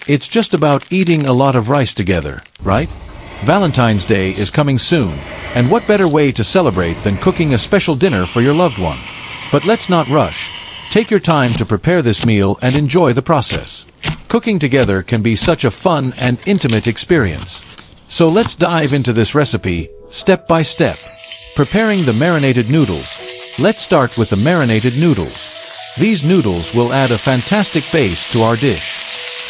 It's just about eating a lot of rice together, right? Valentine's Day is coming soon, and what better way to celebrate than cooking a special dinner for your loved one? But let's not rush. Take your time to prepare this meal and enjoy the process. Cooking together can be such a fun and intimate experience. So let's dive into this recipe, step by step. Preparing the marinated noodles. Let's start with the marinated noodles. These noodles will add a fantastic base to our dish.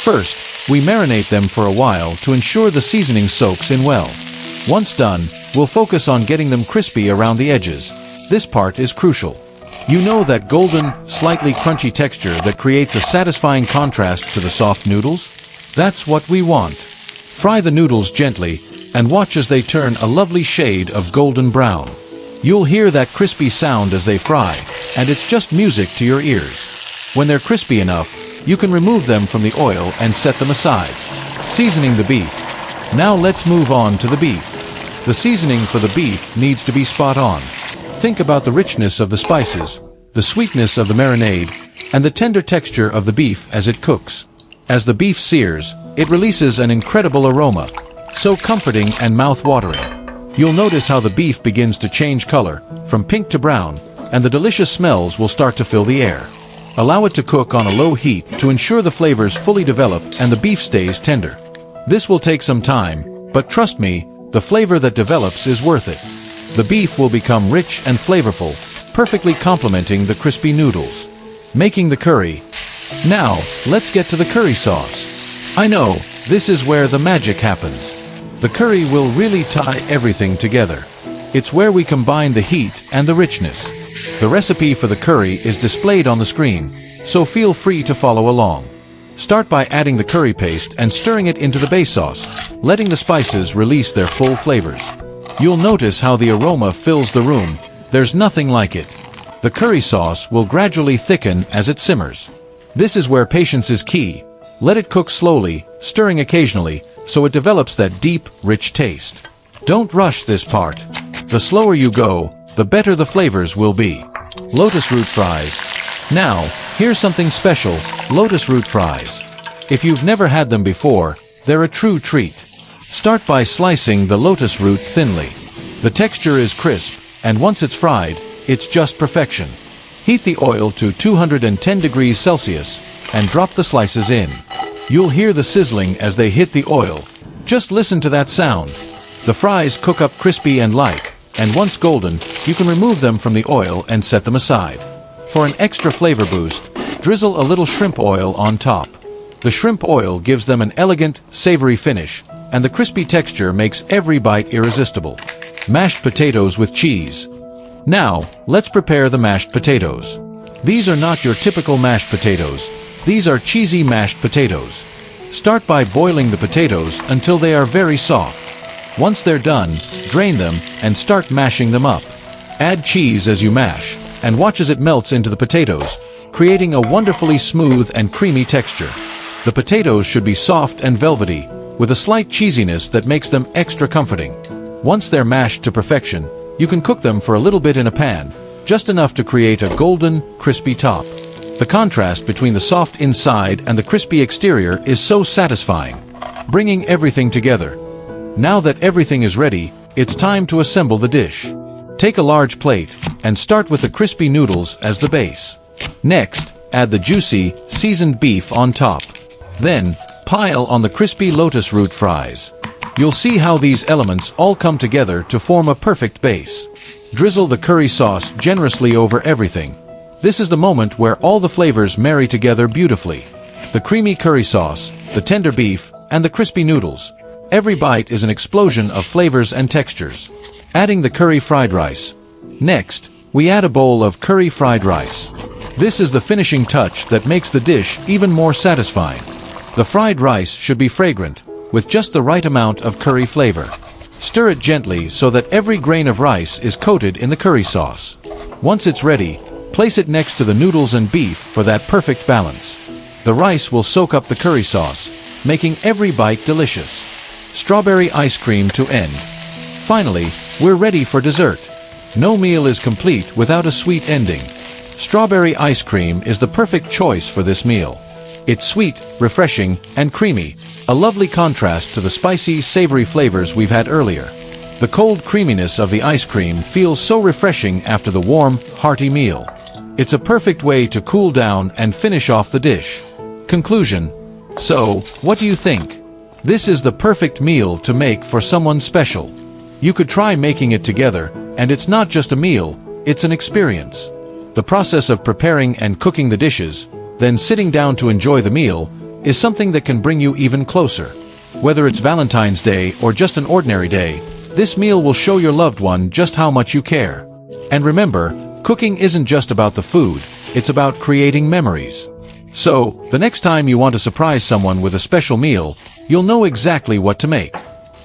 First, we marinate them for a while to ensure the seasoning soaks in well. Once done, we'll focus on getting them crispy around the edges. This part is crucial. You know that golden, slightly crunchy texture that creates a satisfying contrast to the soft noodles? That's what we want. Fry the noodles gently, and watch as they turn a lovely shade of golden brown. You'll hear that crispy sound as they fry, and it's just music to your ears. When they're crispy enough, you can remove them from the oil and set them aside. Seasoning the beef. Now let's move on to the beef. The seasoning for the beef needs to be spot on. Think about the richness of the spices, the sweetness of the marinade, and the tender texture of the beef as it cooks. As the beef sears, it releases an incredible aroma, so comforting and mouth-watering. You'll notice how the beef begins to change color, from pink to brown, and the delicious smells will start to fill the air. Allow it to cook on a low heat to ensure the flavors fully develop and the beef stays tender. This will take some time, but trust me, the flavor that develops is worth it. The beef will become rich and flavorful, perfectly complementing the crispy noodles. Making the curry. Now, let's get to the curry sauce. I know, this is where the magic happens. The curry will really tie everything together. It's where we combine the heat and the richness. The recipe for the curry is displayed on the screen, so feel free to follow along. Start by adding the curry paste and stirring it into the base sauce, letting the spices release their full flavors. You'll notice how the aroma fills the room. There's nothing like it. The curry sauce will gradually thicken as it simmers. This is where patience is key. Let it cook slowly, stirring occasionally, so it develops that deep, rich taste. Don't rush this part. The slower you go, the better the flavors will be. Lotus root fries. Now, here's something special, lotus root fries. If you've never had them before, they're a true treat. Start by slicing the lotus root thinly. The texture is crisp, and once it's fried, it's just perfection. Heat the oil to 210 degrees Celsius, and drop the slices in. You'll hear the sizzling as they hit the oil. Just listen to that sound. The fries cook up crispy and light, and once golden, you can remove them from the oil and set them aside. For an extra flavor boost, drizzle a little shrimp oil on top. The shrimp oil gives them an elegant, savory finish, and the crispy texture makes every bite irresistible. Mashed potatoes with cheese. Now, let's prepare the mashed potatoes. These are not your typical mashed potatoes. These are cheesy mashed potatoes. Start by boiling the potatoes until they are very soft. Once they're done, drain them and start mashing them up. Add cheese as you mash, and watch as it melts into the potatoes, creating a wonderfully smooth and creamy texture. The potatoes should be soft and velvety, with a slight cheesiness that makes them extra comforting. Once they're mashed to perfection, you can cook them for a little bit in a pan, just enough to create a golden, crispy top. The contrast between the soft inside and the crispy exterior is so satisfying, bringing everything together. Now that everything is ready, it's time to assemble the dish. Take a large plate, and start with the crispy noodles as the base. Next, add the juicy, seasoned beef on top. Then, pile on the crispy lotus root fries. You'll see how these elements all come together to form a perfect base. Drizzle the curry sauce generously over everything. This is the moment where all the flavors marry together beautifully. The creamy curry sauce, the tender beef, and the crispy noodles. Every bite is an explosion of flavors and textures. Adding the curry fried rice. Next, we add a bowl of curry fried rice. This is the finishing touch that makes the dish even more satisfying. The fried rice should be fragrant, with just the right amount of curry flavor. Stir it gently so that every grain of rice is coated in the curry sauce. Once it's ready, place it next to the noodles and beef for that perfect balance. The rice will soak up the curry sauce, making every bite delicious. Strawberry ice cream to end. Finally, we're ready for dessert. No meal is complete without a sweet ending. Strawberry ice cream is the perfect choice for this meal. It's sweet, refreshing, and creamy, a lovely contrast to the spicy, savory flavors we've had earlier. The cold creaminess of the ice cream feels so refreshing after the warm, hearty meal. It's a perfect way to cool down and finish off the dish. Conclusion. So, what do you think? This is the perfect meal to make for someone special. You could try making it together, and it's not just a meal, it's an experience. The process of preparing and cooking the dishes, then sitting down to enjoy the meal, is something that can bring you even closer. Whether it's Valentine's Day or just an ordinary day, this meal will show your loved one just how much you care. And remember, cooking isn't just about the food, it's about creating memories. So, the next time you want to surprise someone with a special meal, you'll know exactly what to make.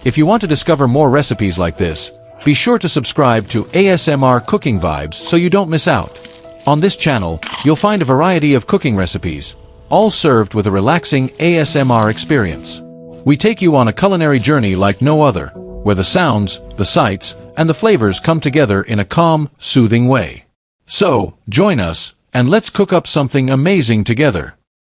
If you want to discover more recipes like this, be sure to subscribe to ASMR Cooking Vibes so you don't miss out. On this channel, you'll find a variety of cooking recipes, all served with a relaxing ASMR experience. We take you on a culinary journey like no other, where the sounds, the sights, and the flavors come together in a calm, soothing way. So, join us, and let's cook up something amazing together.